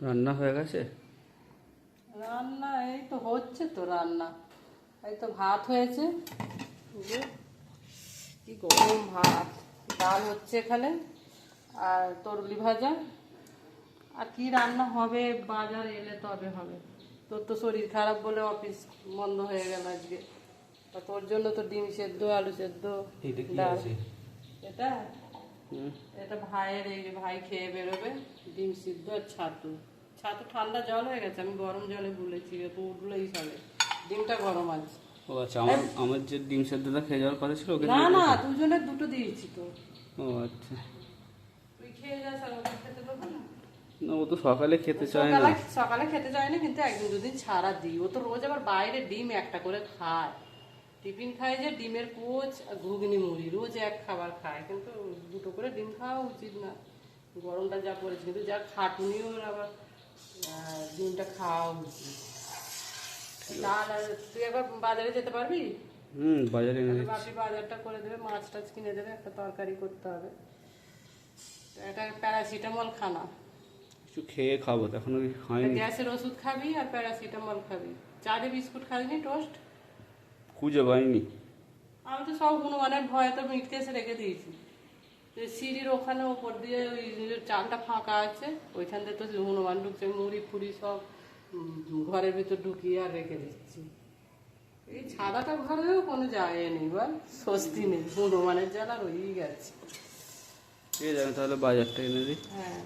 রান্না হয়ে গেছে? রান্না এই তো হচ্ছে তো রান্না। এই তো ভাত হয়েছে, যে কি গরম ভাত, ডাল হচ্ছে এখানে, আর তরুলি ভাজা। আর কি রান্না হবে বাজার এলে তবে হবে। তোর তো শরীর খারাপ বলে অফিস বন্ধ হয়ে গেল আজকে, তা তোর জন্য তো ডিম সেদ্ধ, আলু সেদ্ধ, ডাল। এটা এটা ভাইয়ের, এই যে ভাই খেয়ে বেরোবে। ডিম সিদ্ধ আর ছাতু। ছাতু ঠান্ডা জল হয়ে গেছে, আমি গরম জলে গুলেছি, তো উঠলোই সবে। ডিমটা গরম আছে। ও আচ্ছা, আমার যে ডিম সেদ্ধটা খেয়ে যাওয়ার কথা ছিল ওকে না দিয়ে না, দিয়েছো? দুজনের দুটো দিয়েছি তো। ও আচ্ছা। তুই খেয়ে যাস, আর ওকে খেতে দেবো না? না, ও তো সকালে খেতে চায় না। সকালে খেতে চায় না, কিন্তু একদিন দুদিন ছাড়া দিই। ও তো রোজ আবার বাইরে ডিম একটা করে খায়। টিফিন খায় যে ডিমের পোচ আর ঘুগনি মুড়ি, রোজ এক খাবার খায়, কিন্তু দুটো করে ডিম খাওয়া উচিত না। গরমটা যা পড়েছে, কিন্তু যা খাটুনি ওর, আবার ডিমটা খাওয়া উচিত। ডাল আর তুই একবার বাজারে যেতে পারবি? বাজারে এনে দিচ্ছি। বাপি বাজারটা করে দেবে, মাছ টাছ কিনে দেবে, একটা তরকারি করতে হবে। এটা প্যারাসিটামল খানা। কিছু খেয়ে খাবো, এখনো খাইনি। গ্যাসের ওষুধ খাবি আর প্যারাসিটামল খাবি। চা দিয়ে বিস্কুট খাবি, টোস্ট। খুঁজে পাইনি। আমি তো সব হনুমানের ভয়ে তো মিট কেসে রেখে দিয়েছি। সিঁড়ির ওখানে ওপর দিয়ে ওই চালটা ফাঁকা আছে, ওইখান থেকে তো হনুমান ঢুকছে, মুড়ি ফুড়ি সব ঘরের ভিতর ঢুকিয়ে আর রেখে দিচ্ছি। এই ছাদাটা ঘরেও কোনো যায় নেই, বল স্বস্তি নেই, হনুমানের জ্বালা রয়েই গেছে। ঠিক আছে, আমি তাহলে বাজারটা এনে দিই। হ্যাঁ।